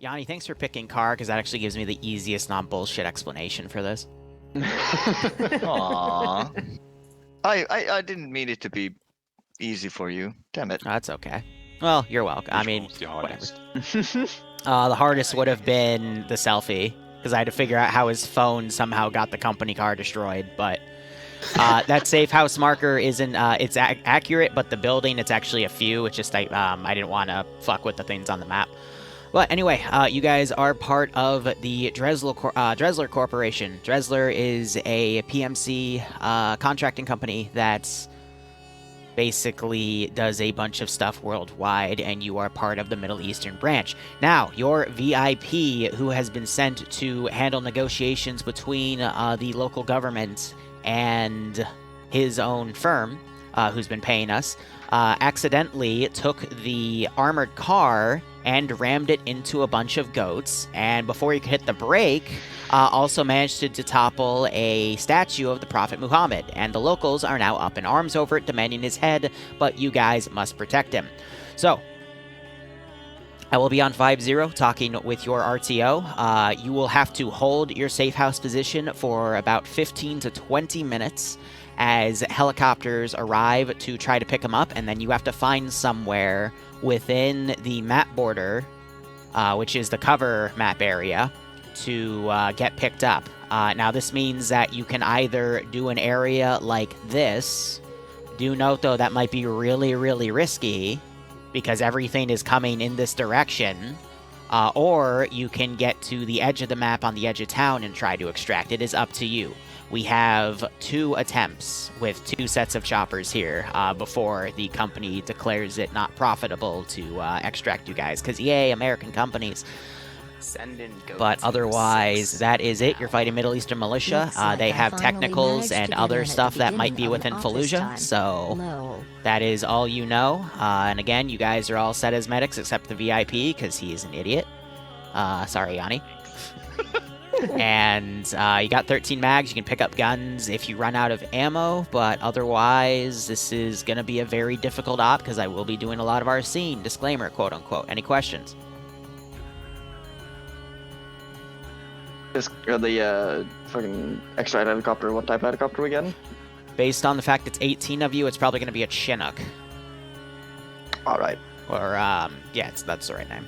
Yanni, thanks for picking car, because that actually gives me the easiest non-bullshit explanation for this. Aww. I didn't mean it to be easy for you. Damn it. Oh, that's okay. Well, you're welcome. I Which mean, one was the hardest? the hardest would have been the selfie, because I had to figure out how his phone somehow got the company car destroyed, but that safe house marker isn't, it's accurate, but the building, it's actually a few. It's just, I didn't want to fuck with the things on the map. But anyway, you guys are part of the Dressler Corporation. Dressler is a PMC contracting company that's basically does a bunch of stuff worldwide, and you are part of the Middle Eastern branch. Now, your VIP, who has been sent to handle negotiations between the local government and his own firm, who's been paying us, accidentally took the armored car and rammed it into a bunch of goats, and before he could hit the brake, also managed to topple a statue of the Prophet Muhammad, and the locals are now up in arms over it, demanding his head, but you guys must protect him. So, I will be on 5-0 talking with your RTO. You will have to hold your safe house position for about 15 to 20 minutes as helicopters arrive to try to pick him up, and then you have to find somewhere within the map border, which is the cover map area, to get picked up. Now, this means that you can either do an area like this. Do note, though, that might be really, really risky, because everything is coming in this direction. Or you can get to the edge of the map on the edge of town and try to extract. It is up to you. We have 2 attempts with 2 sets of choppers here before the company declares it not profitable to extract you guys. Because, yay, American companies. Send in goats. But otherwise, that is it. You're fighting Middle Eastern militia. They have technicals and other stuff that might be within Fallujah. So that is all you know. And again, you guys are all set as medics except the VIP, because he is an idiot. Sorry, Yanni. And you got 13 mags. You can pick up guns if you run out of ammo, but otherwise this is going to be a very difficult op, because I will be doing a lot of our scene. Disclaimer, quote unquote. Any questions? The fucking extra helicopter, what type of helicopter we getting? Based on the fact it's 18 of you, it's probably going to be a Chinook. Alright. Or, yeah, that's the right name.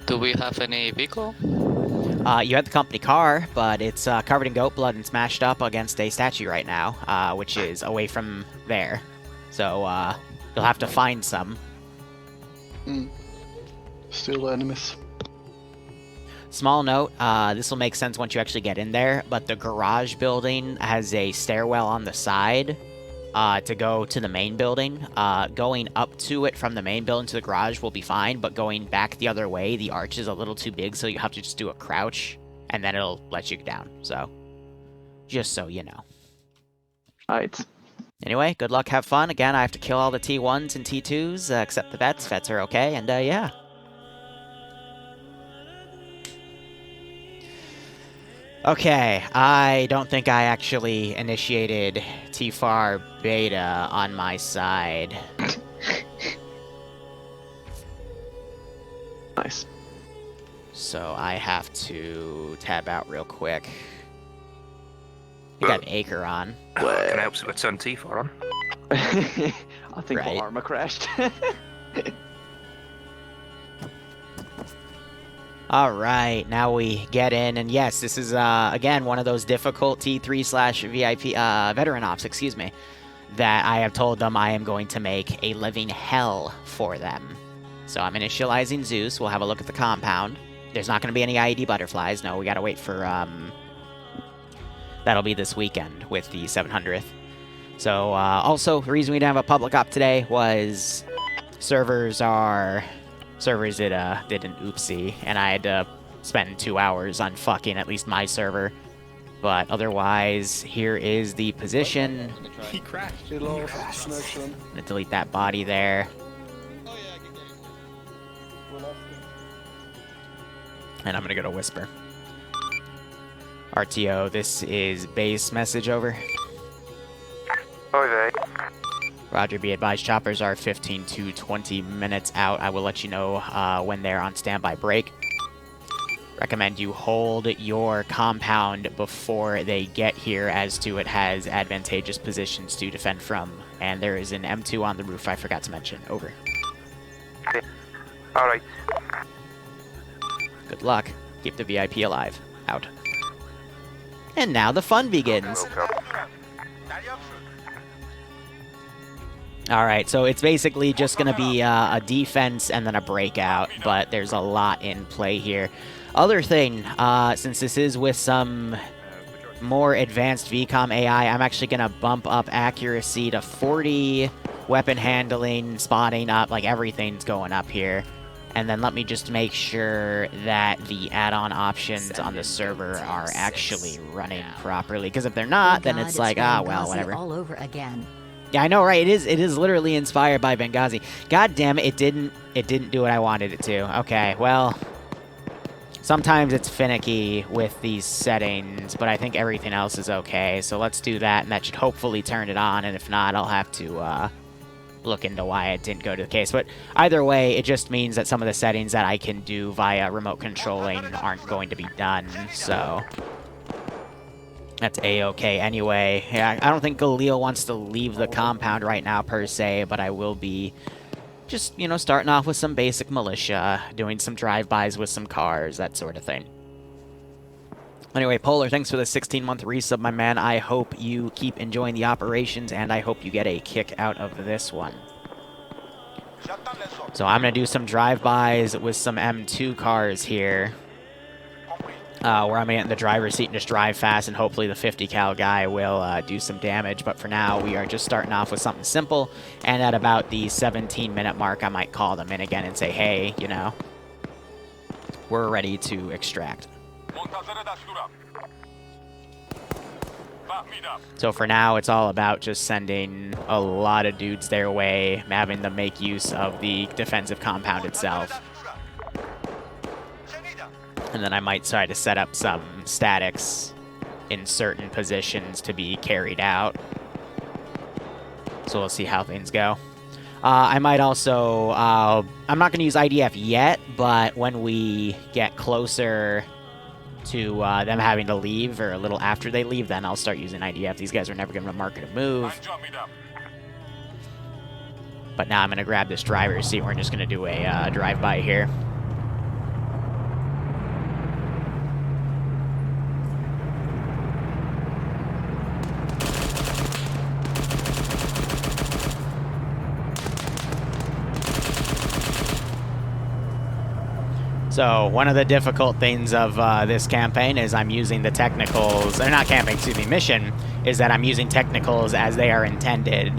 Do we have any vehicle? You have the company car, but it's covered in goat blood and smashed up against a statue right now, which is away from there. So, you'll have to find some. Still enemies. Small note, this will make sense once you actually get in there, but the garage building has a stairwell on the side to go to the main building. Going up to it from the main building to the garage will be fine, but going back the other way, the arch is a little too big, so you have to just do a crouch, and then it'll let you down. So, just so you know. Alright. Anyway, good luck, have fun. Again, I have to kill all the T1s and T2s, except the vets. Vets are okay, and yeah. Okay, I don't think I actually initiated T-FAR beta on my side. Nice. So I have to tab out real quick. You got an acre on. Can I help you with turn T-FAR on? I think Right. my Arma crashed. Alright, now we get in, and yes, this is, again, one of those difficult T3/VIP, veteran ops, excuse me, that I have told them I am going to make a living hell for them. So I'm initializing Zeus. We'll have a look at the compound. There's not going to be any IED butterflies. No, we gotta wait for, that'll be this weekend with the 700th. So, also, the reason we didn't have a public op today was servers did an oopsie, and I had to spend 2 hours on fucking at least my server. But otherwise, here is the position. He crashed. He lost connection. I'm gonna delete that body there. And I'm gonna go to Whisper. RTO, this is base message over. Okay. Roger, be advised, choppers are 15 to 20 minutes out. I will let you know when they're on standby break. Recommend you hold your compound before they get here, as to it has advantageous positions to defend from. And there is an M2 on the roof I forgot to mention. Over. Alright. Good luck. Keep the VIP alive. Out. And now the fun begins. Alright, so it's basically just going to be a defense and then a breakout, but there's a lot in play here. Other thing, since this is with some more advanced VCOM AI, I'm actually going to bump up accuracy to 40, weapon handling, spotting up, like everything's going up here. And then let me just make sure that the add-on options on the server are actually running properly, because if they're not, then it's like, ah, well, whatever. All over again. Yeah, I know, right? It is literally inspired by Benghazi. God damn it, it didn't do what I wanted it to. Okay, well, sometimes it's finicky with these settings, but I think everything else is okay. So let's do that, and that should hopefully turn it on, and if not, I'll have to look into why it didn't go to the case. But either way, it just means that some of the settings that I can do via remote controlling aren't going to be done, so that's a-okay anyway. Yeah, I don't think Galil wants to leave the compound right now per se, but I will be just, you know, starting off with some basic militia, doing some drive-bys with some cars, that sort of thing. Anyway, Polar, thanks for the 16-month resub, my man. I hope you keep enjoying the operations, and I hope you get a kick out of this one. So I'm going to do some drive-bys with some M2 cars here, where I'm going to get in the driver's seat and just drive fast, and hopefully the 50 cal guy will do some damage. But for now, we are just starting off with something simple, and at about the 17-minute mark, I might call them in again and say, hey, you know, we're ready to extract. So for now, it's all about just sending a lot of dudes their way, having them make use of the defensive compound itself. And then I might try to set up some statics in certain positions to be carried out. So we'll see how things go. I might also, I'm not going to use IDF yet, but when we get closer to them having to leave, or a little after they leave, then I'll start using IDF. These guys are never going to mark a move. But now I'm going to grab this driver's seat. We're just going to do a drive-by here. So one of the difficult things of this campaign is I'm using the technicals, or not campaign, excuse me, mission, is that I'm using technicals as they are intended.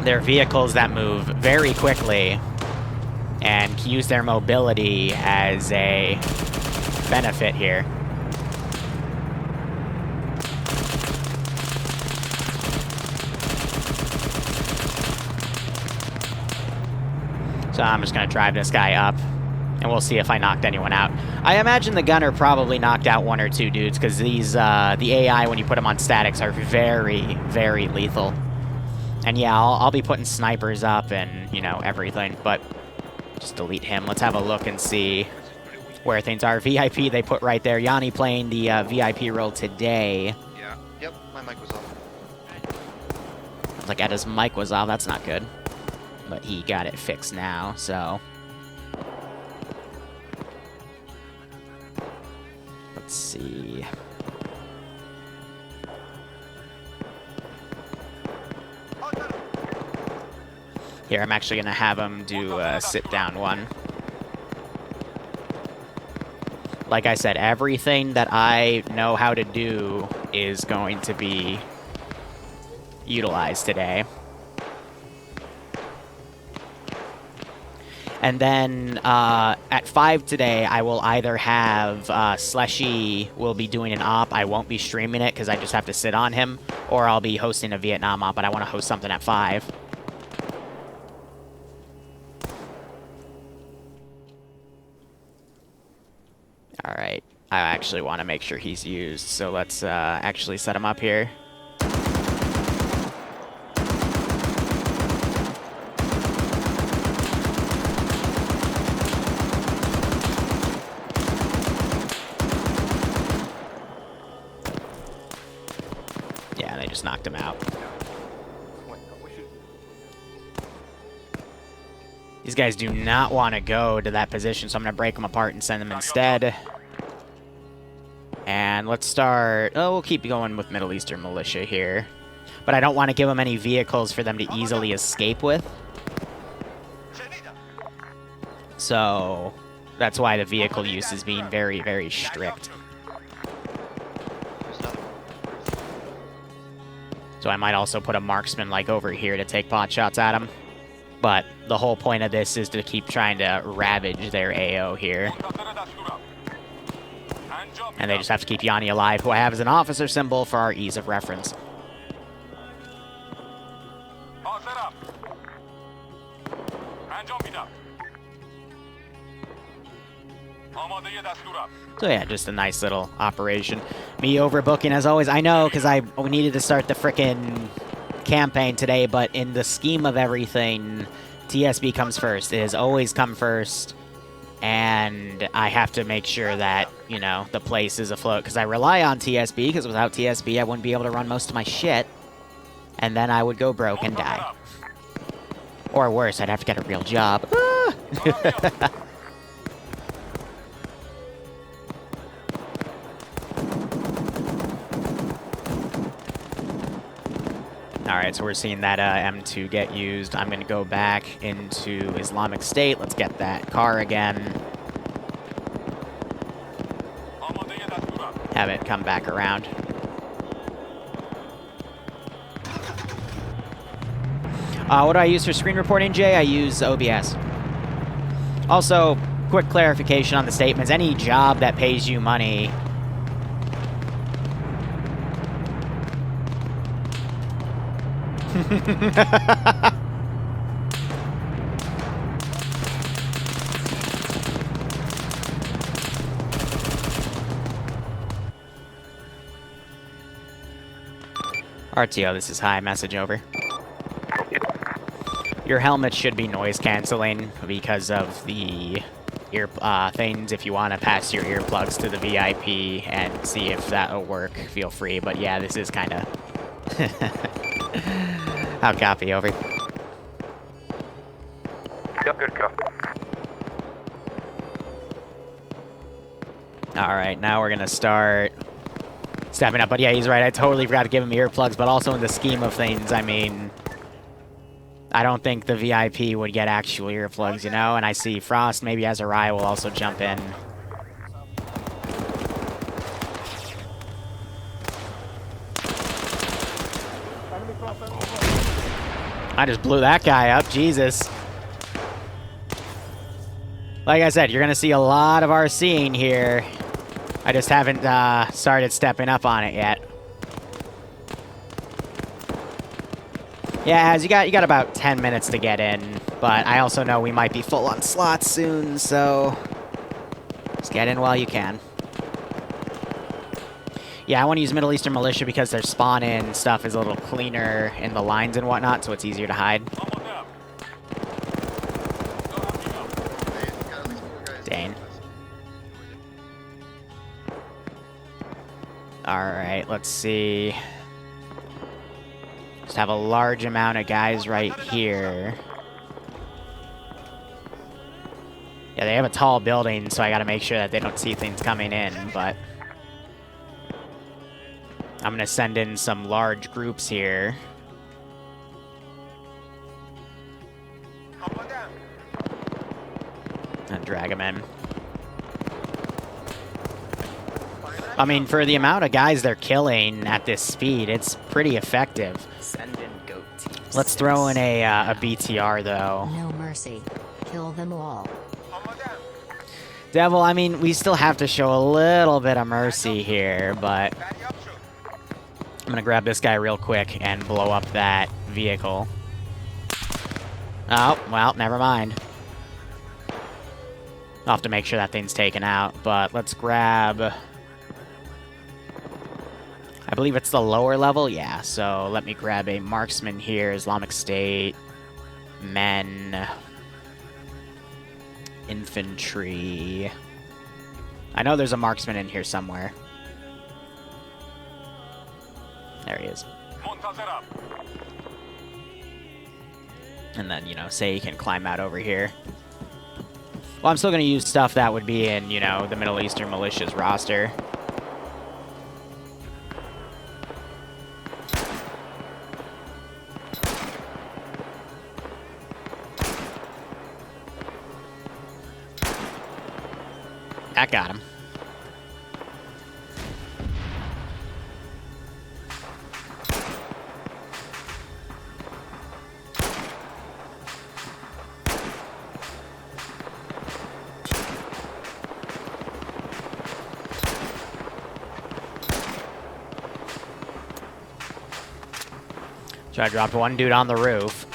They're vehicles that move very quickly and use their mobility as a benefit here. So I'm just going to drive this guy up, and we'll see if I knocked anyone out. I imagine the gunner probably knocked out one or two dudes, because these, the AI, when you put them on statics, are very, very lethal. And yeah, I'll be putting snipers up and, you know, everything, but just delete him. Let's have a look and see where things are. VIP, they put right there. Yanni playing the VIP role today. Yeah. Yep, my mic was off. Like, Edda's mic was off. That's not good. But he got it fixed now, so let's see. Here, I'm actually going to have him do a sit-down one. Like I said, everything that I know how to do is going to be utilized today. And then at 5 today, I will either have Slushy will be doing an op. I won't be streaming it because I just have to sit on him. Or I'll be hosting a Vietnam op, but I want to host something at 5. Alright. I actually want to make sure he's used. So let's actually set him up here. knocked him out. These guys do not want to go to that position, so I'm going to break them apart and send them instead. And let's start... Oh, we'll keep going with Middle Eastern Militia here. But I don't want to give them any vehicles for them to easily escape with. So that's why the vehicle use is being very, very strict. So I might also put a marksman like over here to take pot shots at them. But the whole point of this is to keep trying to ravage their AO here. And they just have to keep Yanni alive, who I have as an officer symbol for our ease of reference. So yeah, just a nice little operation. Me overbooking as always. I know, because we needed to start the frickin' campaign today, but in the scheme of everything, TSB comes first. It has always come first. And I have to make sure that, you know, the place is afloat, because I rely on TSB, because without TSB I wouldn't be able to run most of my shit. And then I would go broke and die. Or worse, I'd have to get a real job. Ah! Alright, so we're seeing that M2 get used. I'm going to go back into Islamic State. Let's get that car again. Have it come back around. What do I use for screen reporting, Jay? I use OBS. Also, quick clarification on the statements. Any job that pays you money... RTO, this is high. Message over. Your helmet should be noise canceling because of the ear things. If you want to pass your earplugs to the VIP and see if that'll work, feel free. But yeah, this is kind of... I'll copy, over. Yep, good copy. Alright, now we're gonna start stepping up. But yeah, he's right. I totally forgot to give him earplugs, but also in the scheme of things, I mean... I don't think the VIP would get actual earplugs, you know? And I see Frost, maybe Azariah will also jump in. I just blew that guy up, Jesus. Like I said, you're going to see a lot of our scene here. I just haven't started stepping up on it yet. Yeah, Az, you got about 10 minutes to get in, but I also know we might be full on slots soon, so just get in while you can. Yeah, I want to use Middle Eastern Militia because their spawn-in stuff is a little cleaner in the lines and whatnot, so it's easier to hide. Dane. Alright, let's see. Just have a large amount of guys right here. Yeah, they have a tall building, so I gotta make sure that they don't see things coming in, but... I'm gonna send in some large groups here. And drag them in. I mean, for the amount of guys they're killing at this speed, it's pretty effective. Send in goat teams. Let's throw in a BTR, though. No mercy. Kill them all. Devil, I mean, we still have to show a little bit of mercy here, but... I'm gonna grab this guy real quick and blow up that vehicle. Oh, well, never mind. I'll have to make sure that thing's taken out, but let's grab... I believe it's the lower level, yeah, so let me grab a marksman here, Islamic State, men, infantry. I know there's a marksman in here somewhere. There he is. And then, you know, say you can climb out over here. Well, I'm still going to use stuff that would be in, you know, the Middle Eastern Militia's roster. That got him. So I dropped one dude on the roof.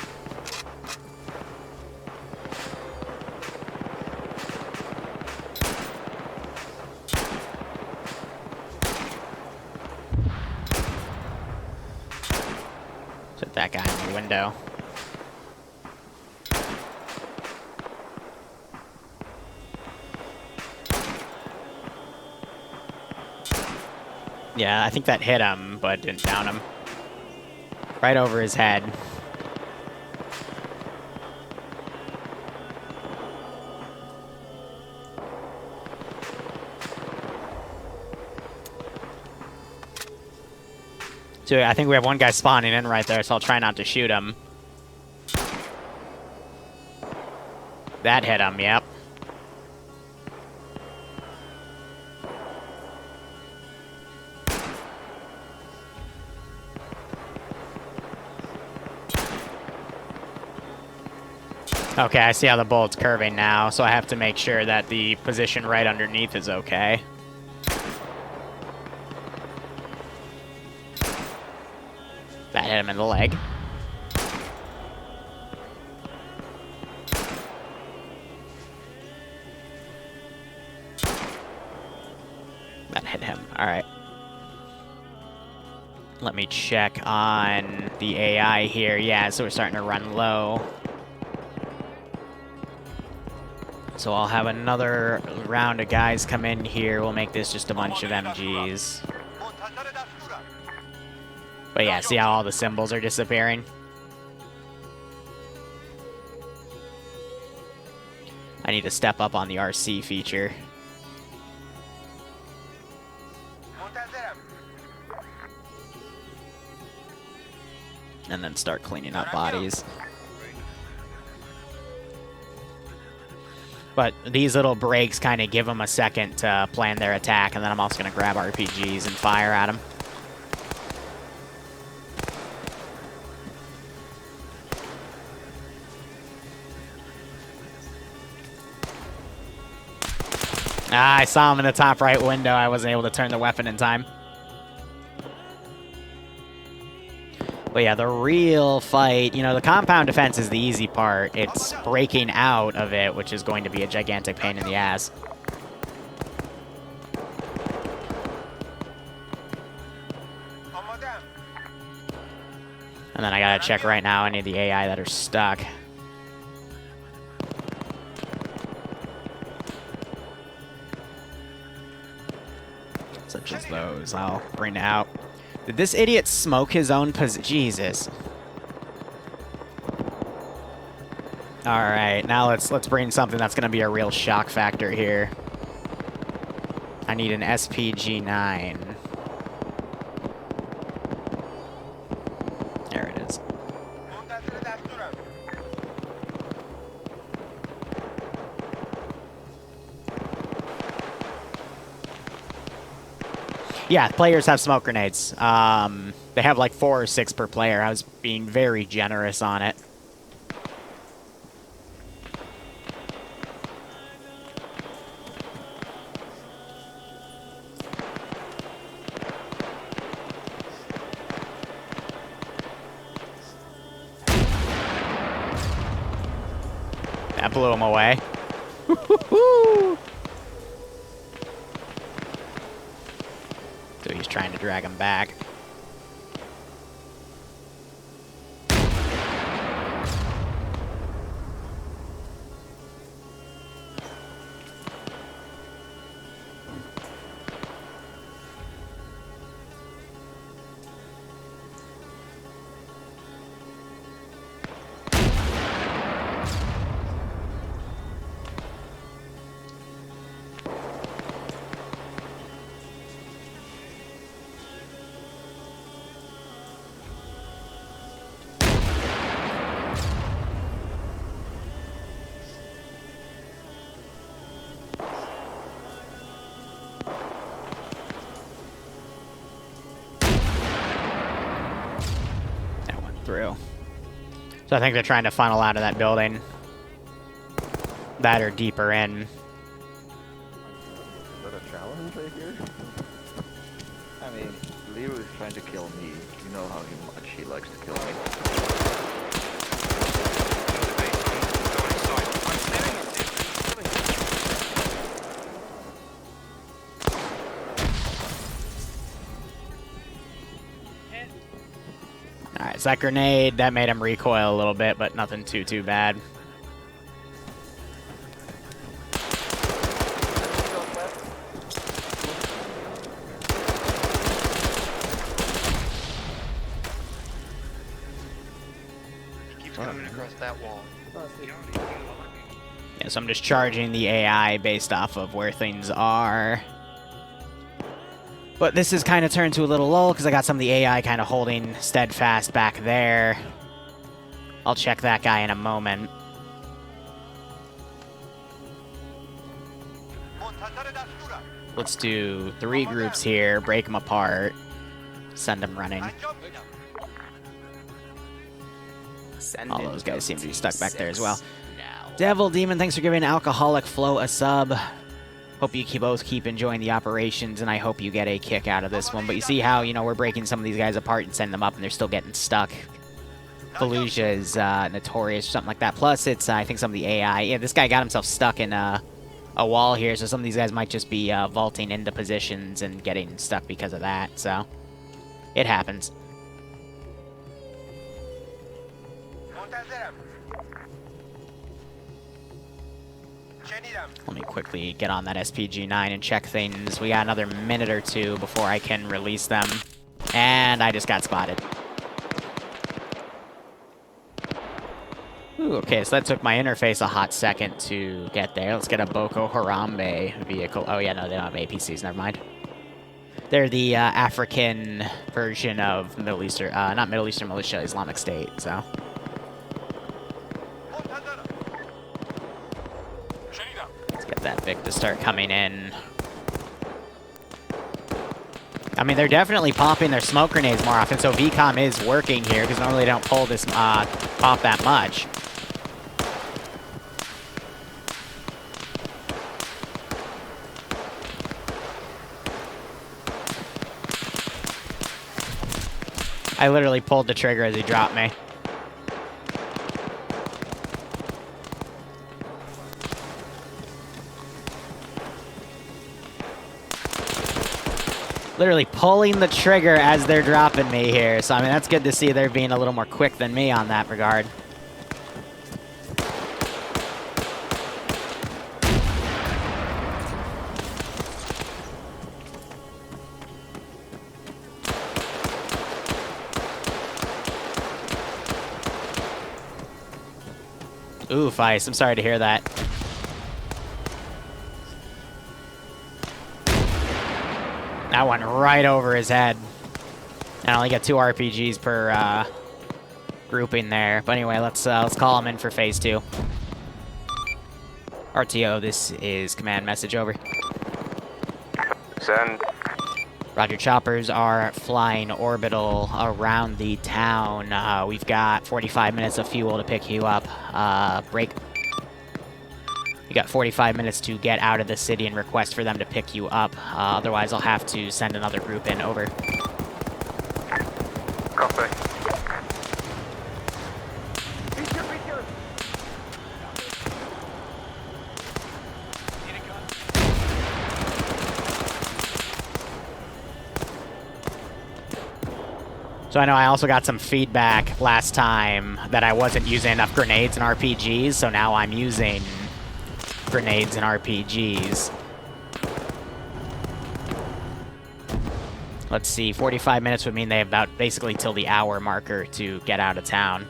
Put that guy in the window. Yeah, I think that hit him, but didn't down him. Right over his head. So I think we have one guy spawning in right there, so I'll try not to shoot him. That hit him, yep. Okay, I see how the bullet's curving now, so I have to make sure that the position right underneath is okay. That hit him in the leg. That hit him. Alright. Let me check on the AI here. Yeah, so we're starting to run low. So I'll have another round of guys come in here. We'll make this just a bunch of MGs. But yeah, see how all the symbols are disappearing? I need to step up on the RC feature. And then start cleaning up bodies. But these little breaks kind of give them a second to plan their attack, and then I'm also going to grab RPGs and fire at them. Ah, I saw him in the top right window. I wasn't able to turn the weapon in time. But yeah, the real fight, you know, the compound defense is the easy part. It's breaking out of it, which is going to be a gigantic pain in the ass. And then I gotta check right now any of the AI that are stuck. Such as those. I'll bring out. Did this idiot smoke his own Jesus. Alright, now let's bring something that's gonna be a real shock factor here. I need an SPG-9. There it is. Yeah, players have smoke grenades. They have like 4 or 6 per player. I was being very generous on it. That blew him away. So he's trying to drag him back. So I think they're trying to funnel out of that building. That or deeper in. Is that a challenge right here? I mean, Liru is trying to kill me. You know how much he likes to kill me. Alright, so that grenade, that made him recoil a little bit, but nothing too bad. Keeps coming across that wall. Yeah, so I'm just charging the AI based off of where things are. But this has kind of turned to a little lull because I got some of the AI kind of holding steadfast back there. I'll check that guy in a moment. Let's do 3 groups here, break them apart, send them running. Send All in those guys seem to be stuck back there as T6 well. now. Devil Demon, thanks for giving Alcoholic Flow a sub. Hope you both keep enjoying the operations, and I hope you get a kick out of this one. But you see how, you know, we're breaking some of these guys apart and sending them up, and they're still getting stuck. Fallujah is notorious or something like that. Plus, it's, I think, some of the AI. Yeah, this guy got himself stuck in a wall here, so some of these guys might just be vaulting into positions and getting stuck because of that. So, it happens. Let me quickly get on that SPG-9 and check things. We got another minute or 2 before I can release them. And I just got spotted. Ooh, okay, so that took my interface a hot second to get there. Let's get a Boko Harambe vehicle. Oh yeah, no, they don't have APCs, never mind. They're the African version of Middle Eastern, not Middle Eastern Militia, Islamic State, so. Let's get that Vic to start coming in. I mean, they're definitely popping their smoke grenades more often, so VCOM is working here, because normally they don't pull this pop that much. I literally pulled the trigger as he dropped me. Literally pulling the trigger as they're dropping me here. So, I mean, that's good to see they're being a little more quick than me on that regard. Oof, Ice. I'm sorry to hear that. That went right over his head. I only got 2 RPGs per grouping there. But anyway, let's call him in for phase 2. RTO, this is command message over. Send. Roger, choppers are flying orbital around the town. We've got 45 minutes of fuel to pick you up. Break. You got 45 minutes to get out of the city and request for them to pick you up. Otherwise, I'll have to send another group in. Over. Copy. So I know I also got some feedback last time that I wasn't using enough grenades and RPGs, so now I'm using grenades and RPGs. Let's see, 45 minutes would mean they have about basically till the hour marker to get out of town.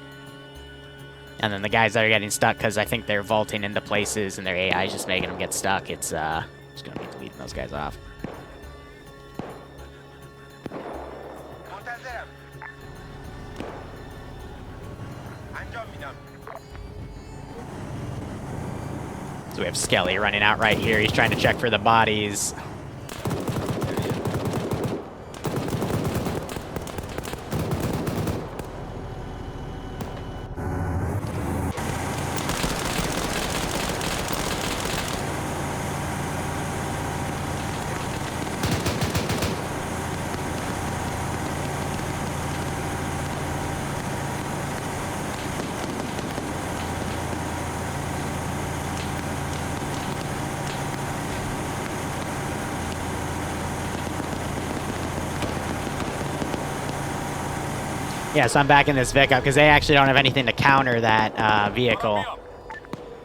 And then the guys that are getting stuck, because I think they're vaulting into places and their AI is just making them get stuck, it's just going to be deleting those guys off. So we have Skelly running out right here. He's trying to check for the bodies. Yeah, so I'm backing this Vic up because they actually don't have anything to counter that vehicle.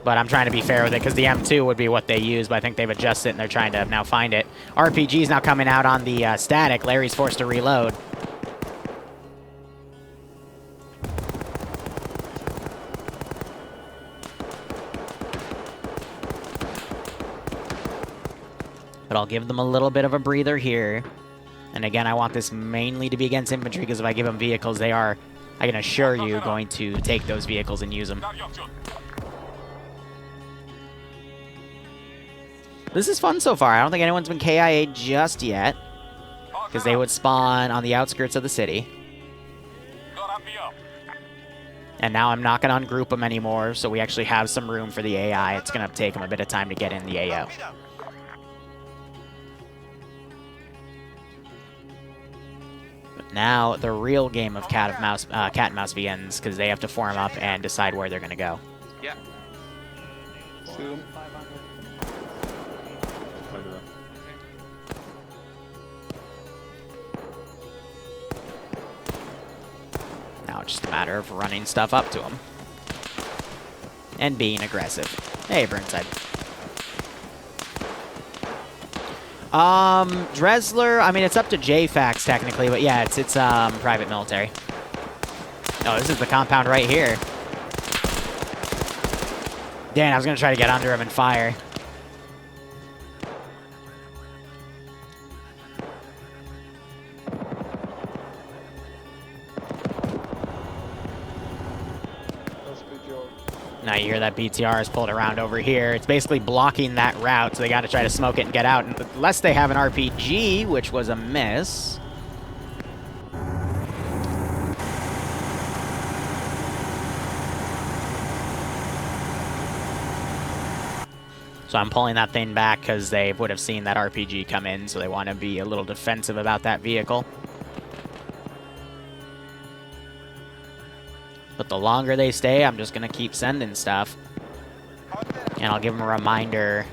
But I'm trying to be fair with it because the M2 would be what they use, but I think they've adjusted and they're trying to now find it. RPG's now coming out on the static. Larry's forced to reload. But I'll give them a little bit of a breather here. And again, I want this mainly to be against infantry because if I give them vehicles, they are, I can assure you, going to take those vehicles and use them. This is fun so far. I don't think anyone's been KIA just yet because they would spawn on the outskirts of the city. And now I'm not going to ungroup them anymore, so we actually have some room for the AI. It's going to take them a bit of time to get in the AO. Now, the real game of cat and mouse begins, because they have to form up and decide where they're going to go. Yeah. See them. Now it's just a matter of running stuff up to them. And being aggressive. Hey, Burnside. Dressler, I mean, it's up to JFAX technically, but yeah, it's private military. Oh, this is the compound right here. Dan, I was gonna try to get under him and fire. Now you hear that BTR is pulled around over here. It's basically blocking that route, so they got to try to smoke it and get out. And unless they have an RPG, which was a miss. So I'm pulling that thing back because they would have seen that RPG come in, so they want to be a little defensive about that vehicle. But the longer they stay, I'm just going to keep sending stuff. And I'll give them a reminder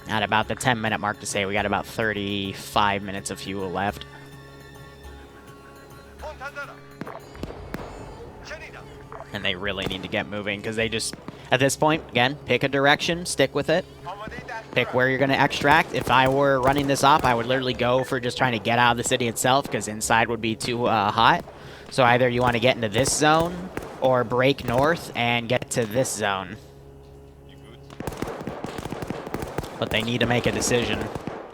at about the 10-minute mark to say we got about 35 minutes of fuel left. And they really need to get moving because they just, at this point, again, pick a direction, stick with it. Pick where you're going to extract. If I were running this op, I would literally go for just trying to get out of the city itself because inside would be too hot. So either you want to get into this zone or break north and get to this zone. But they need to make a decision,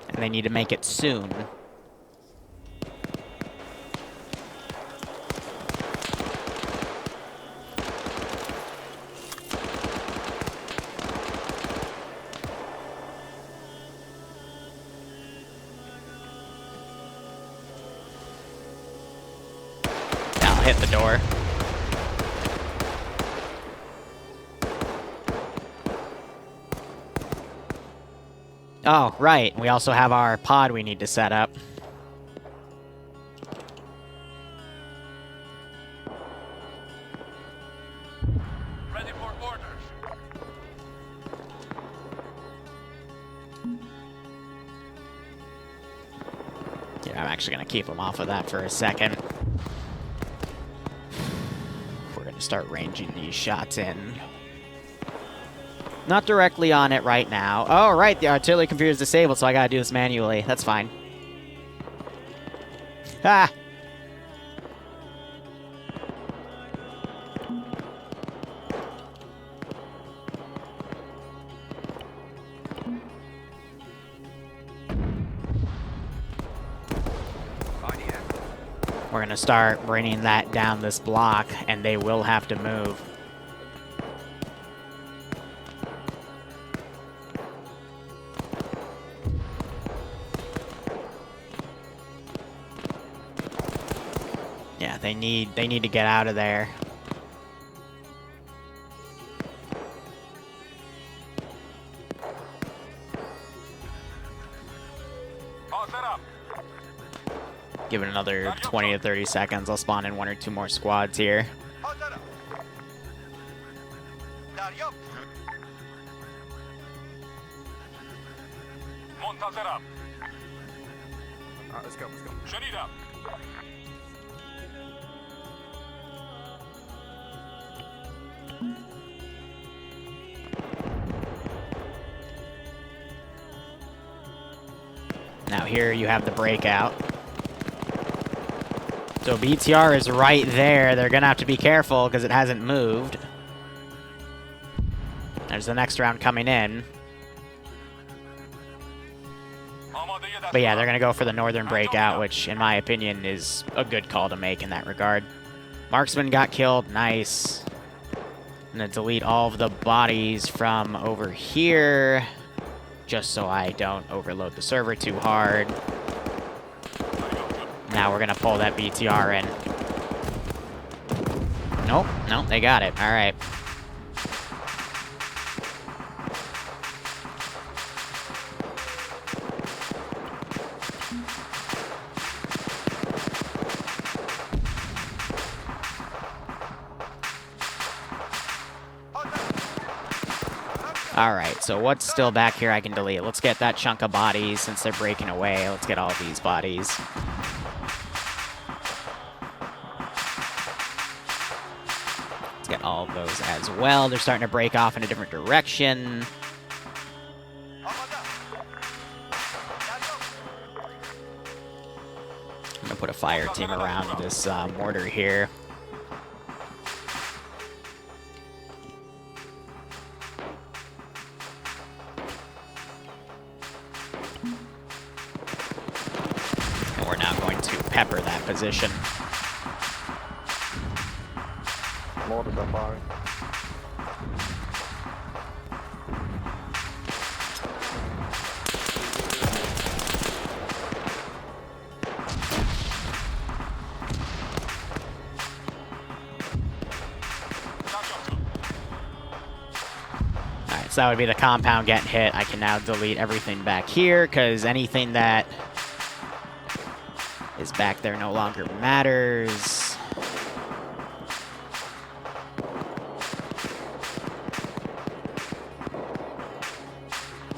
and they need to make it soon. Hit the door. Oh, right. We also have our pod we need to set up. Ready for orders. Yeah, I'm actually going to keep them off of that for a second. We're going to start ranging these shots in. Not directly on it right now. Oh, right, the artillery computer is disabled, so I gotta do this manually. That's fine. Ah! We're gonna start bringing that down this block, and they will have to move. Yeah, they need to get out of there. Give it another 20 to 30 seconds. I'll spawn in 1 or 2 more squads here. Let's go. Now here you have the breakout. So BTR is right there. They're gonna have to be careful because it hasn't moved. There's the next round coming in. But yeah, they're gonna go for the northern breakout, which in my opinion is a good call to make in that regard. Marksman got killed, nice. I'm gonna delete all of the bodies from over here, just so I don't overload the server too hard. Now we're gonna pull that BTR in. Nope, nope, they got it, all right. Alright, so what's still back here I can delete? Let's get that chunk of bodies since they're breaking away. Let's get all these bodies. Let's get all of those as well. They're starting to break off in a different direction. I'm gonna put a fire team around this mortar here. Pepper that position. Mortars are firing. Alright, so that would be the compound getting hit. I can now delete everything back here, because anything that is back there no longer matters.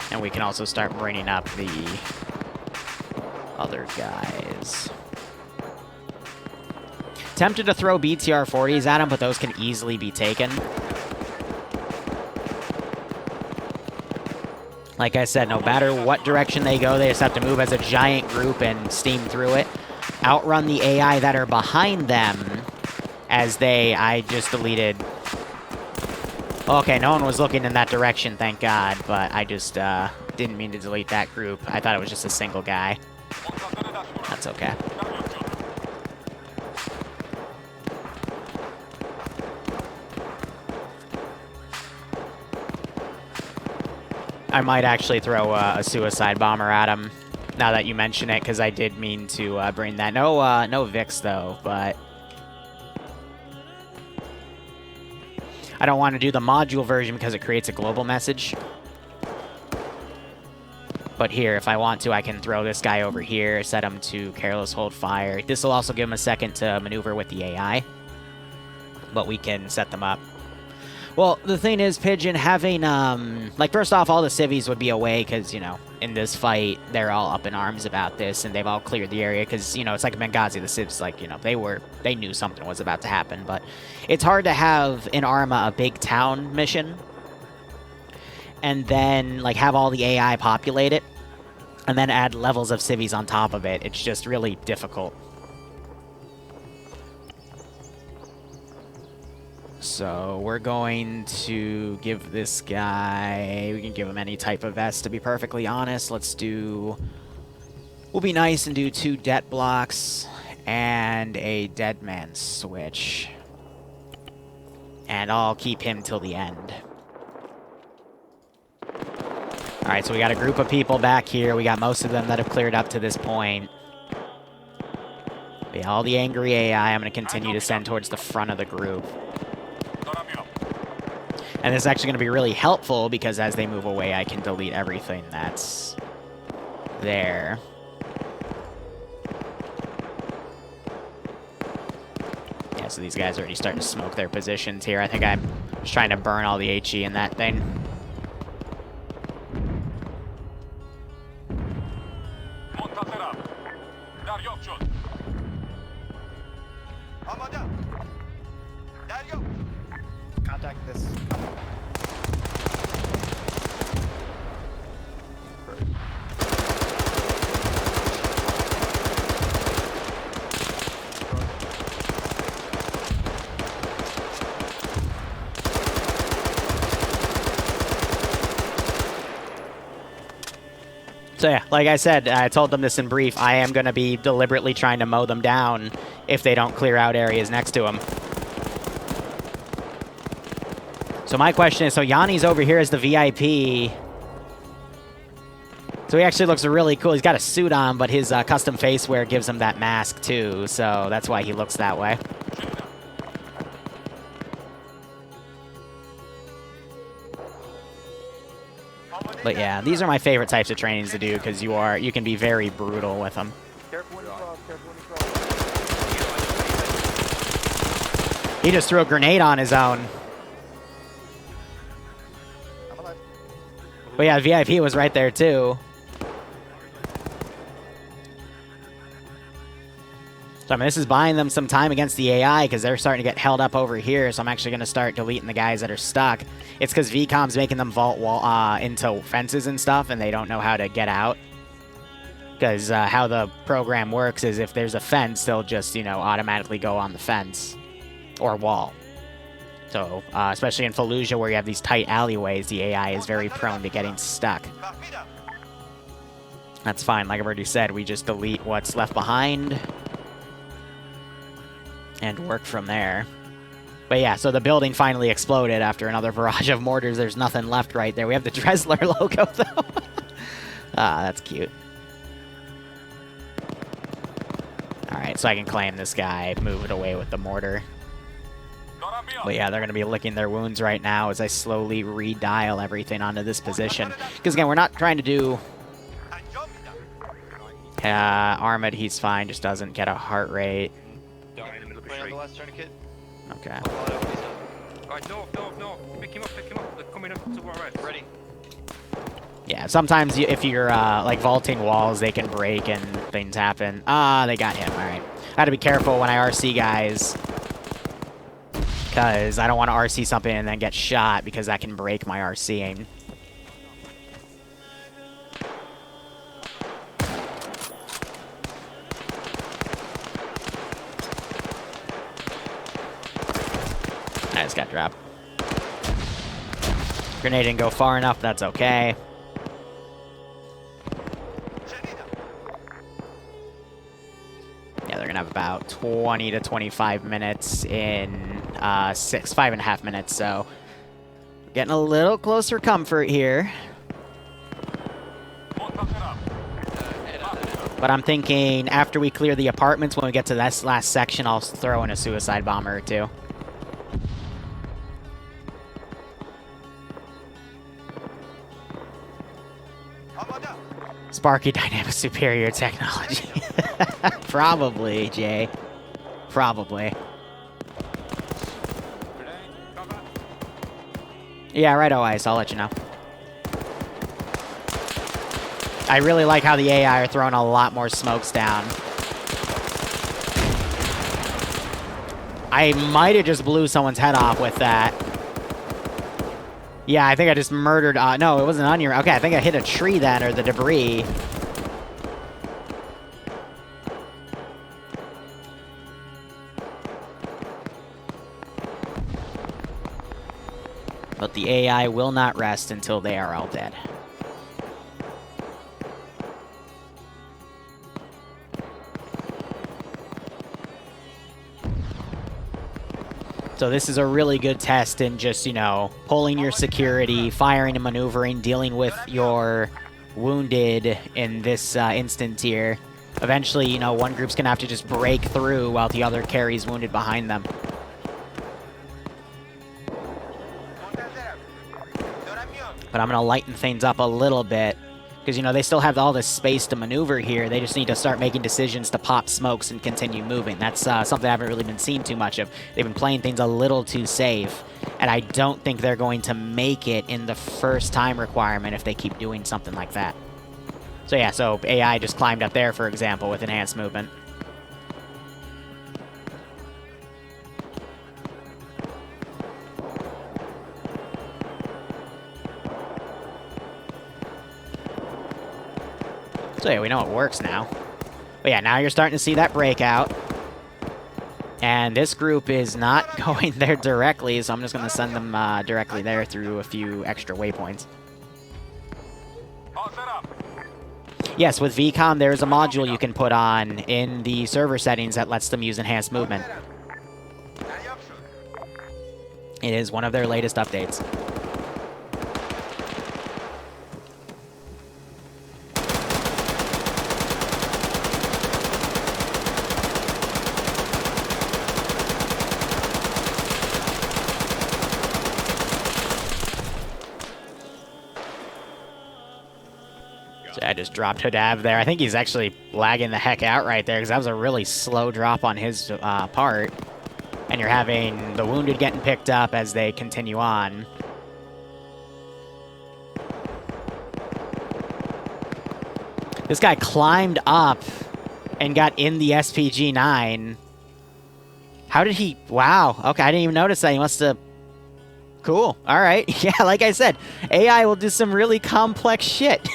And we can also start bringing up the other guys. Tempted to throw BTR-40s at them, but those can easily be taken. Like I said, no matter what direction they go, they just have to move as a giant group and steam through it. Outrun the AI that are behind them as I just deleted. Okay, no one was looking in that direction, thank God, but I just didn't mean to delete that group. I thought it was just a single guy. That's okay. I might actually throw a suicide bomber at him. Now that you mention it, because I did mean to bring that. No Vix, though, but I don't want to do the module version because it creates a global message. But here, if I want to, I can throw this guy over here, set him to careless hold fire. This will also give him a second to maneuver with the AI. But we can set them up. Well, the thing is, Pigeon, having, like, first off, all the civvies would be away because, you know, in this fight, they're all up in arms about this, and they've all cleared the area because, you know, it's like Benghazi, the civs, like, you know, they knew something was about to happen, but it's hard to have in Arma a big town mission and then, like, have all the AI populate it and then add levels of civvies on top of it. It's just really difficult. So we're going to give this guy, we can give him any type of vest, to be perfectly honest. We'll be nice and do 2 debt blocks and a dead man switch. And I'll keep him till the end. Alright, so we got a group of people back here. We got most of them that have cleared up to this point. Yeah, all the angry AI I'm going to continue to send towards the front of the group. And this is actually going to be really helpful because as they move away, I can delete everything that's there. Yeah, so these guys are already starting to smoke their positions here. I think I'm just trying to burn all the HE in that thing. Contact this. So yeah, like I said, I told them this in brief. I am going to be deliberately trying to mow them down if they don't clear out areas next to them. So my question is, so Yanni's over here as the VIP. So he actually looks really cool. He's got a suit on, but his custom face wear gives him that mask too. So that's why he looks that way. But yeah, these are my favorite types of trainings to do because you can be very brutal with them. Careful when you cross, careful when you cross. He just threw a grenade on his own. But yeah, VIP was right there too. So I mean, this is buying them some time against the AI because they're starting to get held up over here. So I'm actually going to start deleting the guys that are stuck. It's because VCOM's making them vault wall into fences and stuff, and they don't know how to get out. Because how the program works is if there's a fence, they'll just, you know, automatically go on the fence or wall. So, especially in Fallujah where you have these tight alleyways, the AI is very prone to getting stuck. That's fine. Like I've already said, we just delete what's left behind and work from there. But yeah, so the building finally exploded after another barrage of mortars. There's nothing left right there. We have the Dressler logo, though. That's cute. Alright, so I can claim this guy, move it away with the mortar. But yeah, they're going to be licking their wounds right now as I slowly redial everything onto this position. Because again, we're not trying to do... Armored, he's fine, just doesn't get a heart rate. Okay. Right, no. Pick him up. They're coming up to our right. Ready. Yeah, sometimes if you're like vaulting walls, they can break and things happen. They got him. All right. I had to be careful when I RC guys, because I don't want to RC something and then get shot because that can break my RCing. I just got dropped. Grenade didn't go far enough, that's okay. Yeah, they're gonna have about 20 to 25 minutes in 5.5 minutes, so getting a little closer comfort here. But I'm thinking after we clear the apartments, when we get to this last section, I'll throw in a suicide bomber or two. Sparky Dynamic Superior Technology. Probably, Jay. Probably. Yeah, right, Ice. I'll let you know. I really like how the AI are throwing a lot more smokes down. I might have just blew someone's head off with that. Yeah, I think I just murdered... no, it wasn't on your... Okay, I think I hit a tree then, or the debris. But the AI will not rest until they are all dead. So this is a really good test in just, you know, pulling your security, firing and maneuvering, dealing with your wounded in this instance here. Eventually, you know, one group's going to have to just break through while the other carries wounded behind them. But I'm going to lighten things up a little bit. Because, you know, they still have all this space to maneuver here. They just need to start making decisions to pop smokes and continue moving. That's something I haven't really been seeing too much of. They've been playing things a little too safe. And I don't think they're going to make it in the first time requirement if they keep doing something like that. So yeah, so AI just climbed up there, for example, with enhanced movement. So yeah, we know it works now. But yeah, now you're starting to see that breakout. And this group is not going there directly, so I'm just going to send them directly there through a few extra waypoints. All set up. Yes, with VCOM, there's a module you can put on in the server settings that lets them use enhanced movement. It is one of their latest updates. So I just dropped Hadav there. I think he's actually lagging the heck out right there because that was a really slow drop on his part. And you're having the wounded getting picked up as they continue on. This guy climbed up and got in the SPG-9. How did he... Wow. Okay, I didn't even notice that. He must have... Cool. All right. Yeah, like I said, AI will do some really complex shit.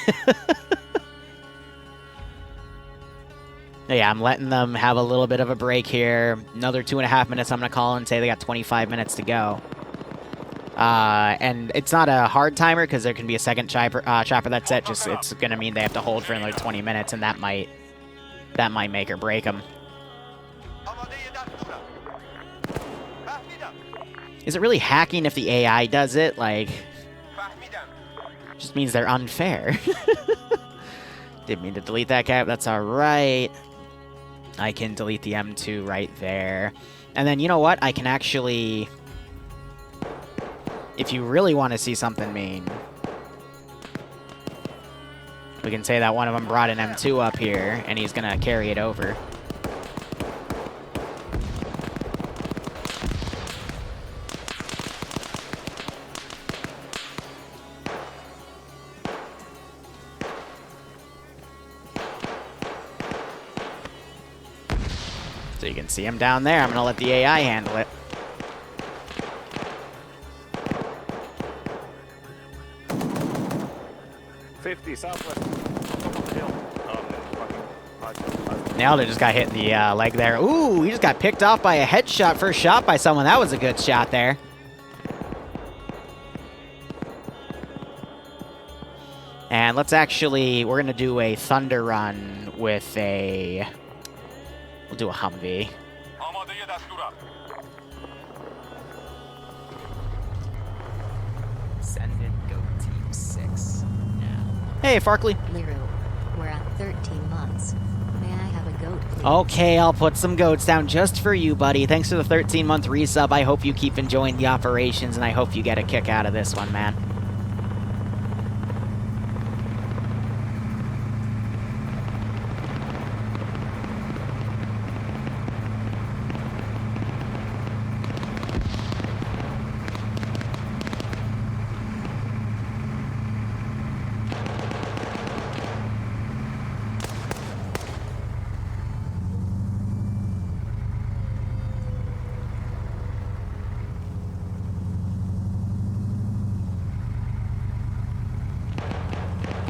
Yeah, I'm letting them have a little bit of a break here. Another 2.5 minutes, I'm going to call and say they got 25 minutes to go. And it's not a hard timer because there can be a second chopper that's it. Just it's going to mean they have to hold for another 20 minutes, and that might make or break them. Is it really hacking if the AI does it? Like, just means they're unfair. Didn't mean to delete that guy, but that's all right. I can delete the M2 right there. And then, you know what? I can actually... If you really want to see something mean... We can say that one of them brought an M2 up here, and he's going to carry it over. So you can see him down there. I'm going to let the AI handle it. Nailed it, just got hit in the leg there. Ooh, he just got picked off by a headshot. First shot by someone. That was a good shot there. And let's actually, we're going to do a Thunder Run with a... We'll do a Humvee. Send in Goat Team 6 now. Hey, Farkley. Liru, we're at 13 months. May I have a goat, please? Okay, I'll put some goats down just for you, buddy. Thanks for the 13-month resub. I hope you keep enjoying the operations, and I hope you get a kick out of this one, man.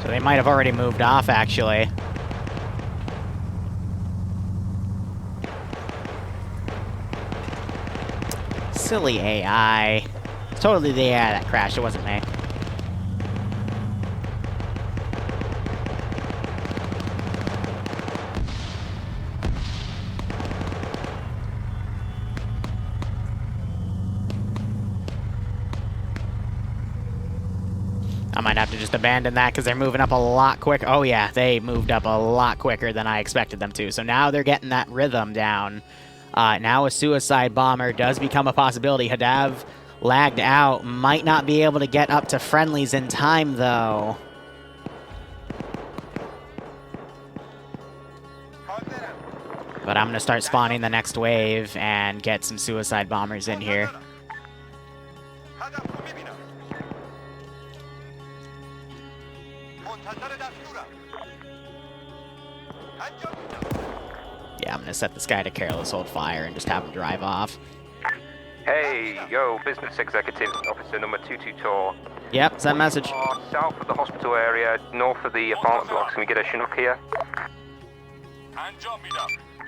So they might have already moved off, actually. Silly AI. It's totally the AI that crashed, it wasn't me. I might have to just abandon that because they're moving up a lot quick. Oh yeah, they moved up a lot quicker than I expected them to. So now they're getting that rhythm down. Now a suicide bomber does become a possibility. Hadav lagged out. Might not be able to get up to friendlies in time, though. But I'm going to start spawning the next wave and get some suicide bombers in here. Yeah, I'm going to set this guy to careless hold fire and just have him drive off. Hey, yo, business executive, officer number 222. Yep, send message. South of the hospital area, north of the apartment blocks. Can we get a Chinook here?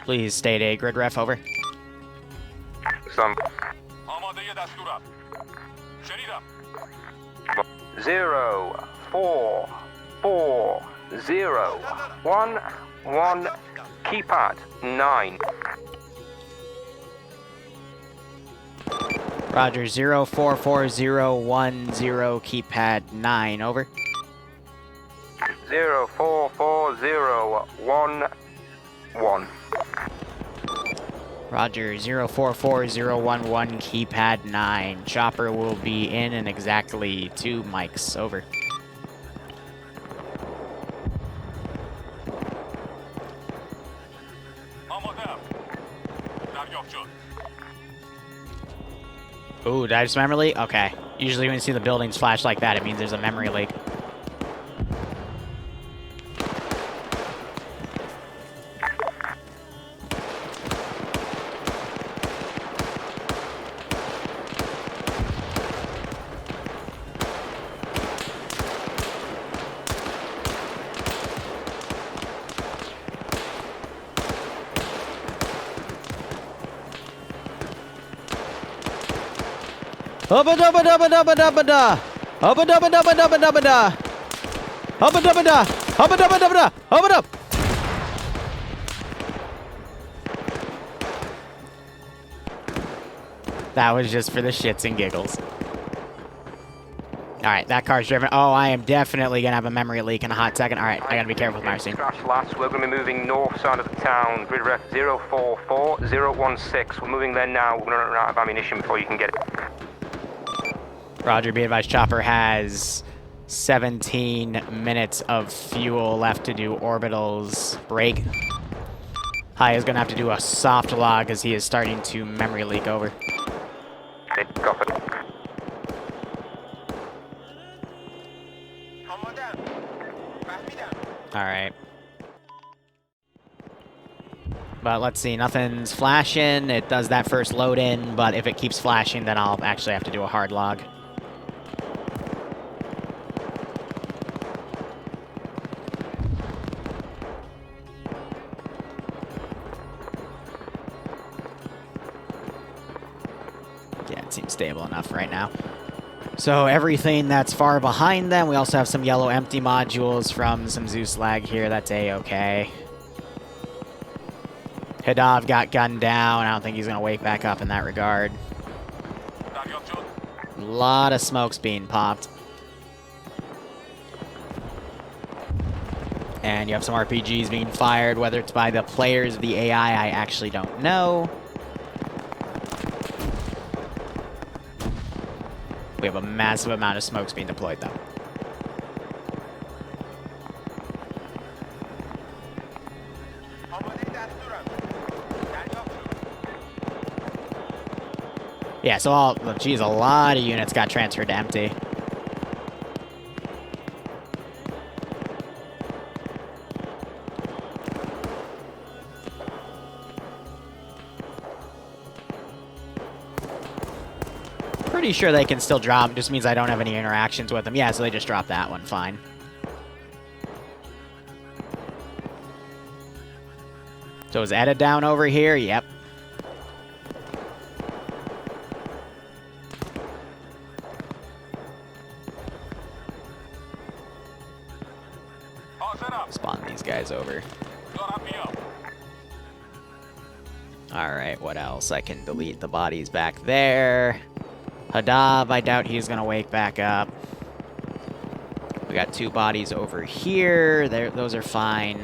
Please state a grid ref, over. Some. 0, 4, 4, 0, 1, 1, keypad 9. Roger, 044010 keypad 9, over. 044011. Roger, 044011 keypad 9. Chopper will be in exactly 2 mics, over. Ooh, did I just memory leak? Okay. Usually when you see the buildings flash like that, it means there's a memory leak. Hubba dubba dubba dubba dubba da. Hubba dubba dubba dubba dubba da. Hubba dubba da. Hubba dubba dubba da. Hubba dub. That was just for the shits and giggles. Alright, that car's driven. Oh, I am definitely gonna have a memory leak in a hot second. Alright, I gotta be careful with my scene. Crash last, we're going to be moving north side of the town. Grid ref 044016. We're moving there now. We're going to run out of ammunition before you can get it. Roger, be advised, Chopper has 17 minutes of fuel left to do orbitals. Break. Hi is gonna have to do a soft log because he is starting to memory leak, over. Okay, copy. Alright. But let's see, nothing's flashing. It does that first load in, but if it keeps flashing, then I'll actually have to do a hard log. Yeah, it seems stable enough right now. So everything that's far behind them, we also have some yellow empty modules from some Zeus lag here. That's A-okay. Hadav got gunned down. I don't think he's going to wake back up in that regard. A lot of smokes being popped. And you have some RPGs being fired, whether it's by the players of the AI, I actually don't know. We have a massive amount of smokes being deployed, though. Yeah, so geez, a lot of units got transferred to empty. Pretty sure they can still drop, just means I don't have any interactions with them. Yeah, so they just dropped that one, fine. So is Etta down over here? Yep. Spawn these guys over. Alright, what else? I can delete the bodies back there. Hadav, I doubt he's gonna wake back up. We got 2 bodies over here. Those are fine.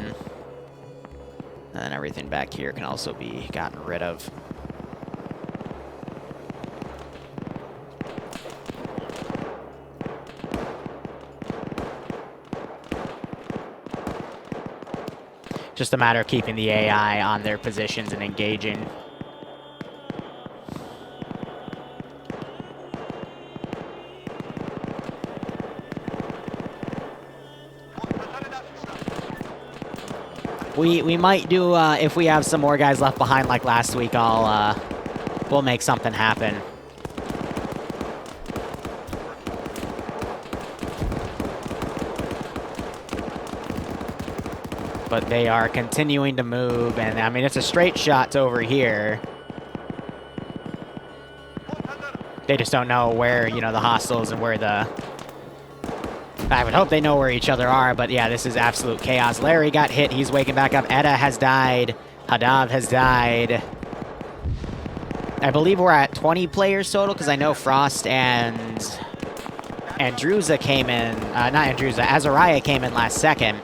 And then everything back here can also be gotten rid of. Just a matter of keeping the AI on their positions and engaging. We might do, if we have some more guys left behind like last week, we'll make something happen. But they are continuing to move, and I mean, it's a straight shot to over here. They just don't know where, you know, the hostiles and where the I would hope they know where each other are, but yeah, this is absolute chaos. Larry got hit. He's waking back up. Edda has died. Hadav has died. I believe we're at 20 players total, because I know Frost and Andruza came in. Not Andruza. Azariah came in last second.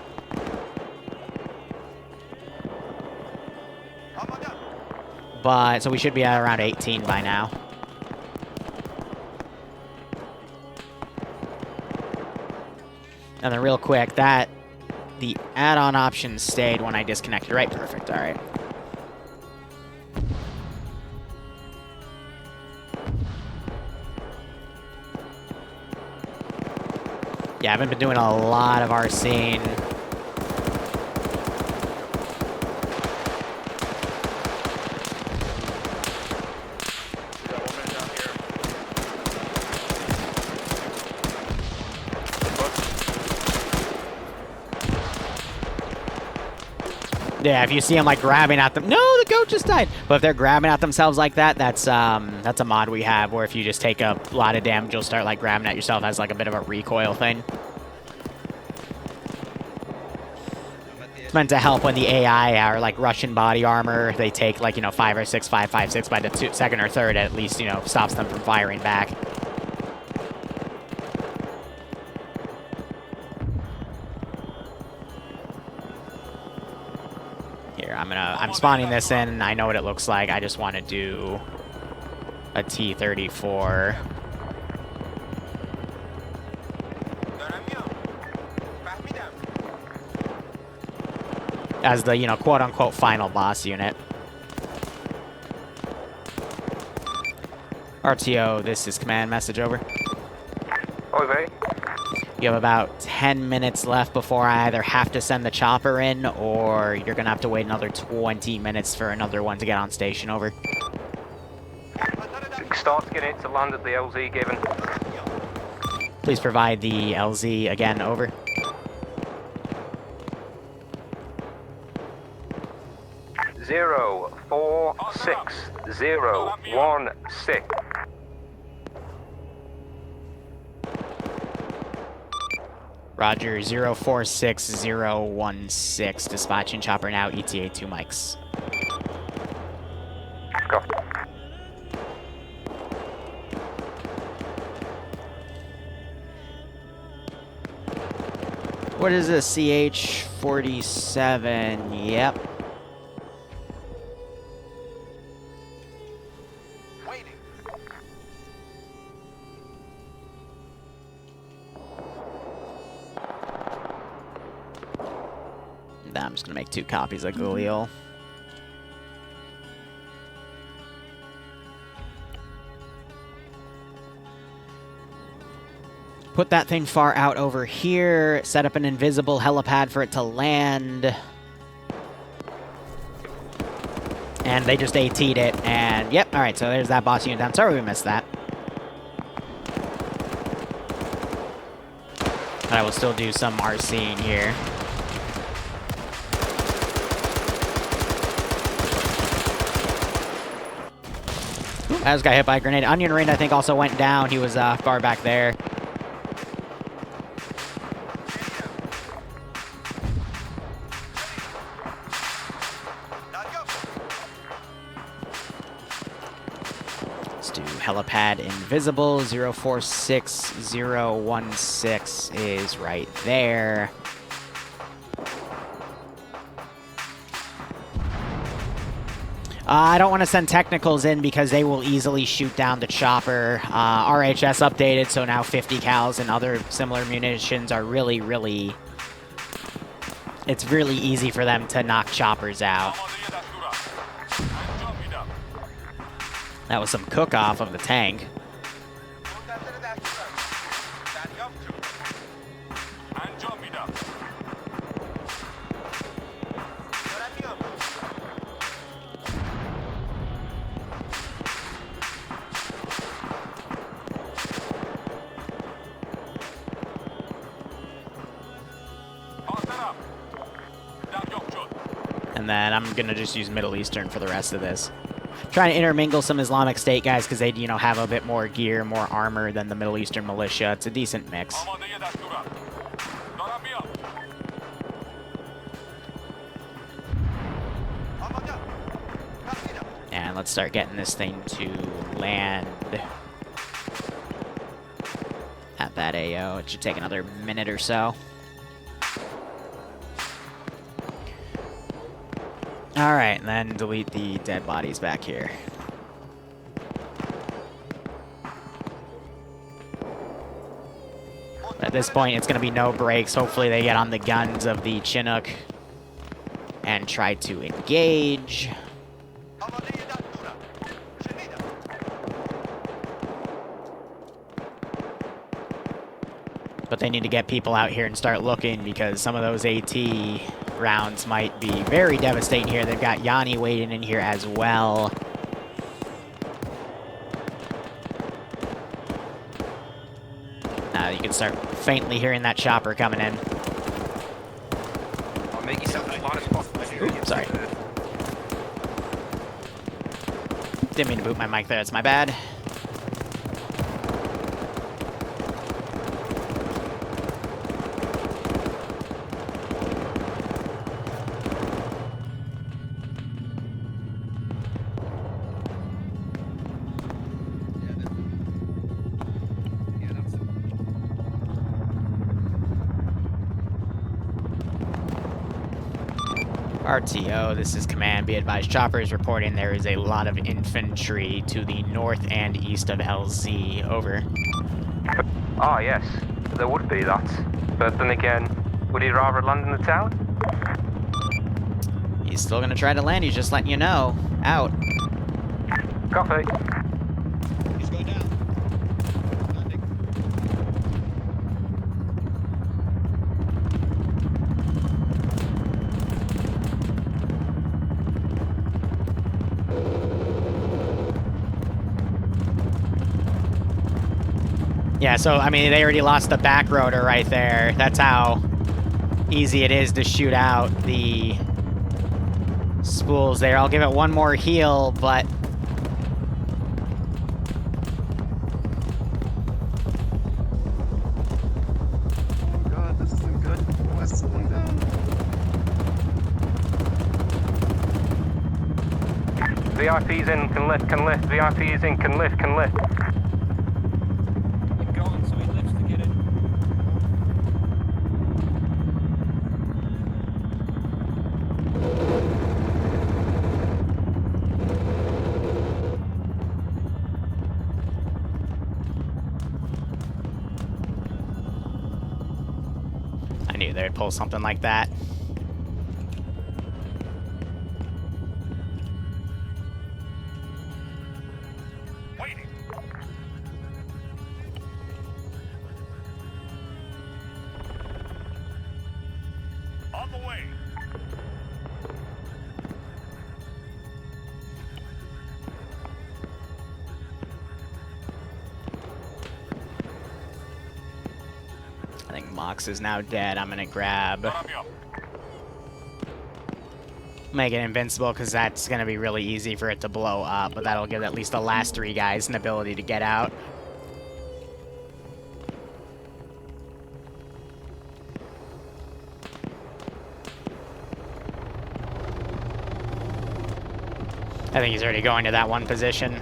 But, so we should be at around 18 by now. And then real quick, the add-on option stayed when I disconnected, right? Perfect, all right. Yeah, I haven't been doing a lot of Arsene. Yeah, if you see them like grabbing at them, no, the goat just died. But if they're grabbing at themselves like that, that's a mod we have where if you just take a lot of damage, you'll start like grabbing at yourself as like a bit of a recoil thing. It's meant to help when the AI are like Russian body armor. They take like, you know, 5 or 6, 5, 5, 6 by the second or third, at least, you know, stops them from firing back. I'm spawning this in. I know what it looks like. I just want to do a T-34. As the, you know, quote-unquote final boss unit. RTO, this is command message, over. Okay. You have about 10 minutes left before I either have to send the chopper in, or you're going to have to wait another 20 minutes for another one to get on station, over. Start to get it to land at the LZ given. Please provide the LZ again, over. Zero 4 6 0 1 6. Roger, 046016. Dispatching chopper now, ETA 2 mics. Go. What is this? CH-47. Yep. I'm just gonna make 2 copies of Gulliel. Put that thing far out over here. Set up an invisible helipad for it to land. And they just AT'd it, and yep, alright, so there's that boss unit down. Sorry we missed that. But I will still do some Arsene here. I just got hit by a grenade. Onion Ring, I think, also went down. He was far back there. Let's do helipad invisible. 046016 is right there. I don't want to send technicals in because they will easily shoot down the chopper. RHS updated, so now 50 cals and other similar munitions are really... It's really easy for them to knock choppers out. That was some cook-off of the tank. And then I'm gonna just use Middle Eastern for the rest of this. Trying to intermingle some Islamic State guys because they, you know, have a bit more gear, more armor than the Middle Eastern militia. It's a decent mix. let's start getting this thing to land at that AO. It should take another minute or so. Alright, and then delete the dead bodies back here. At this point, it's going to be no breaks. Hopefully they get on the guns of the Chinook and try to engage. But they need to get people out here and start looking, because some of those AT rounds might be very devastating here. They've got Yanni waiting in here as well. Now you can start faintly hearing that chopper coming in. I'll make yourself as hard as possible. Ooh, sorry. Didn't mean to boot my mic there, it's my bad. RTO, this is command. Be advised, chopper is reporting there is a lot of infantry to the north and east of LZ. Over. Ah, yes, there would be that. But then again, would he rather land in the town? He's still gonna try to land, he's just letting you know. Out. Copy. He's going down. Landing. Yeah, so, I mean, they already lost the back rotor right there. That's how easy it is to shoot out the spools there. I'll give it one more heal, but... Oh god, this isn't good. Why is someone down? VIP's in, can lift, can lift. VIP's in, can lift, can lift. Keep going so he lifts to get in. I knew they'd pull something like that. Waiting. On the way. I think Mox is now dead. I'm gonna grab... make it invincible, because that's gonna be really easy for it to blow up, but that'll give at least the last 3 guys an ability to get out. I think he's already going to that one position.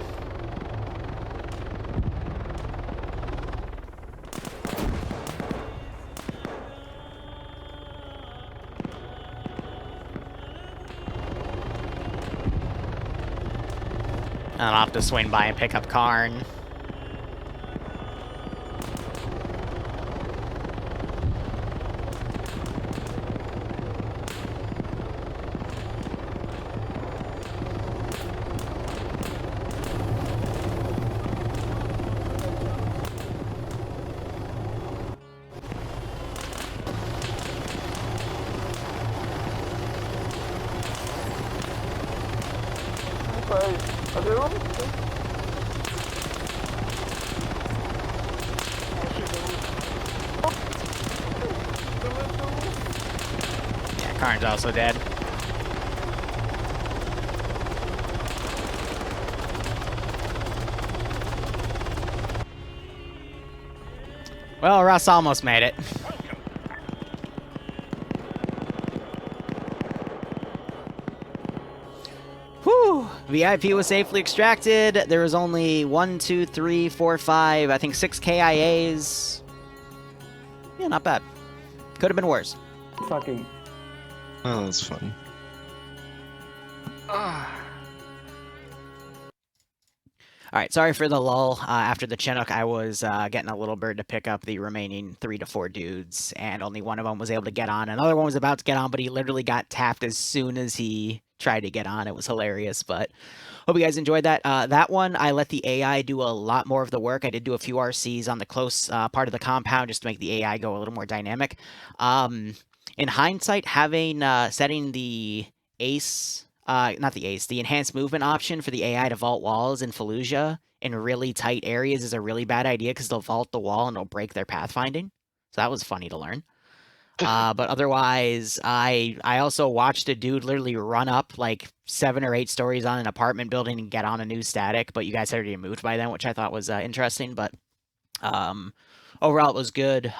And I'll have to swing by and pick up Karn. Yeah, Karn's also dead. Well, Russ almost made it. Whew. VIP was safely extracted. There was only 1, 2, 3, 4, 5, I think 6 KIAs. Yeah, not bad. Could have been worse. Fucking. Oh, that's fun. Alright, sorry for the lull. After the Chinook, I was getting a little bird to pick up the remaining 3 to 4 dudes, and only one of them was able to get on. Another one was about to get on, but he literally got tapped as soon as he tried to get on. It was hilarious, but hope you guys enjoyed that. That one, I let the AI do a lot more of the work. I did do a few RCs on the close part of the compound just to make the AI go a little more dynamic. In hindsight, having setting the ACE... not the ACE, the enhanced movement option for the AI to vault walls in Fallujah in really tight areas is a really bad idea because they'll vault the wall and it'll break their pathfinding. So that was funny to learn. But otherwise, I also watched a dude literally run up like 7 or 8 stories on an apartment building and get on a new static, but you guys had already moved by then, which I thought was interesting. But overall, it was good.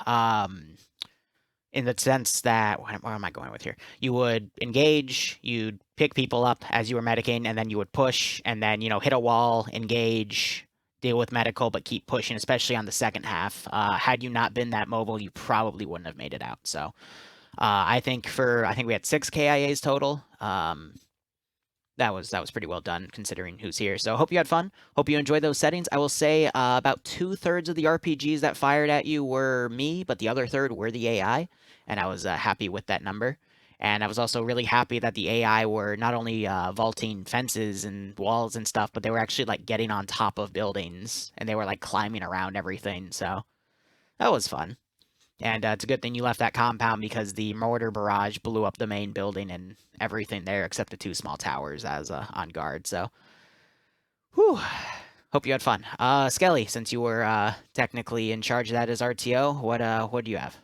In the sense that, where am I going with here? You would engage, you'd pick people up as you were medicing, and then you would push, and then, you know, hit a wall, engage, deal with medical, but keep pushing, especially on the second half. Had you not been that mobile, you probably wouldn't have made it out. So I think we had 6 KIAs total. That was pretty well done considering who's here. So hope you had fun. Hope you enjoyed those settings. I will say about 2/3 of the RPGs that fired at you were me, but the other third were the AI, and I was happy with that number. And I was also really happy that the AI were not only vaulting fences and walls and stuff, but they were actually like getting on top of buildings, and they were like climbing around everything. So that was fun. And it's a good thing you left that compound because the mortar barrage blew up the main building and everything there except the 2 small towers as on guard. So, whew. Hope you had fun. Skelly, since you were technically in charge of that as RTO, what do you have?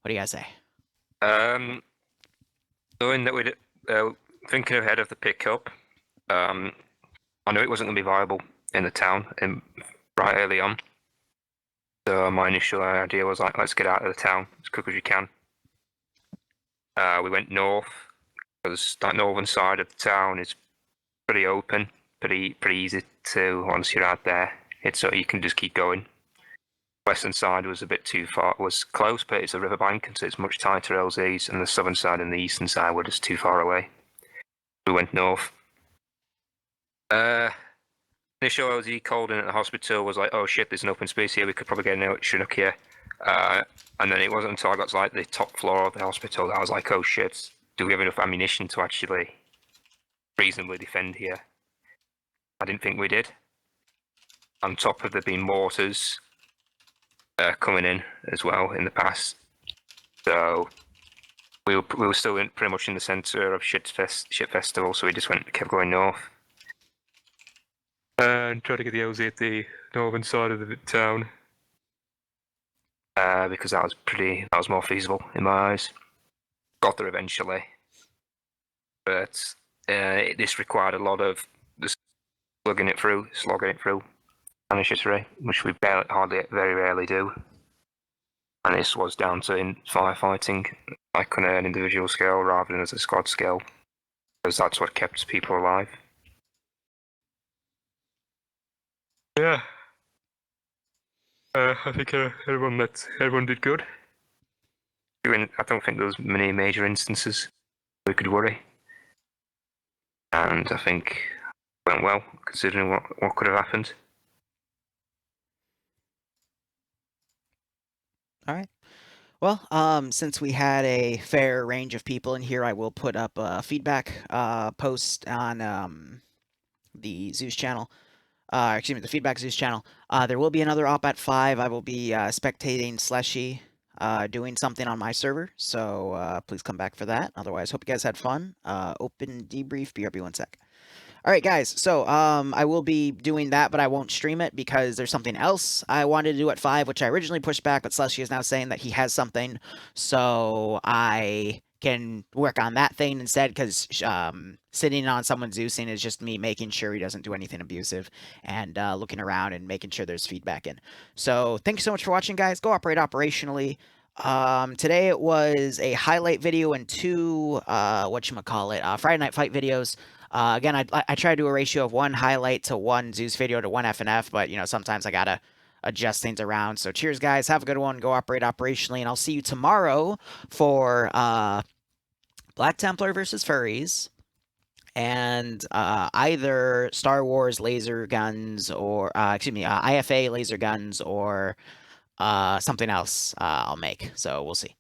What do you guys say? Knowing that we'd thinking ahead of the pickup, I knew it wasn't going to be viable in the town right early on. So my initial idea was like, let's get out of the town as quick as you can. We went north because that northern side of the town is pretty open, pretty easy to once you're out there. It's so you can just keep going. Western side was a bit too far. It was close, but it's a riverbank, and so it's much tighter LZs. And the southern side and the eastern side were just too far away. We went north. Initial LZ called in at the hospital was like, oh shit, there's an open space here, we could probably get an Chinook here. And then it wasn't until I got to like the top floor of the hospital that I was like, oh shit, do we have enough ammunition to actually reasonably defend here? I didn't think we did. On top of there being mortars coming in as well in the past. So we were still pretty much in the centre of shit festival, so we just kept going north. And try to get the LZ at the northern side of the town. Because that was more feasible in my eyes. Got there eventually. But this required a lot of just slogging it through, which we very rarely do. And this was down to firefighting, like on an individual scale rather than as a squad scale. Because that's what kept people alive. Yeah. I think everyone did good. I don't think there was many major instances we could worry. And I think it went well, considering what could have happened. All right. Well, since we had a fair range of people in here, I will put up a feedback post on the Zeus channel. The Feedback Zeus channel. There will be another op at 5. I will be spectating Slushy doing something on my server, so please come back for that. Otherwise, hope you guys had fun. Open debrief, BRB 1 sec. Alright guys, so I will be doing that, but I won't stream it because there's something else I wanted to do at 5, which I originally pushed back, but Slushy is now saying that he has something, so I can work on that thing instead, because sitting on someone's Zeusing is just me making sure he doesn't do anything abusive, and looking around and making sure there's feedback in. So, thank you so much for watching, guys. Go operate operationally. Today it was a highlight video and 2 whatchamacallit, Friday Night Fight videos. Again, I try to do a ratio of 1 highlight to 1 Zeus video to 1 FNF, but you know, sometimes I gotta adjust things around. So cheers, guys. Have a good one. Go operate operationally, and I'll see you tomorrow for Black Templar versus Furries, and either Star Wars laser guns or IFA laser guns or something else I'll make. So we'll see.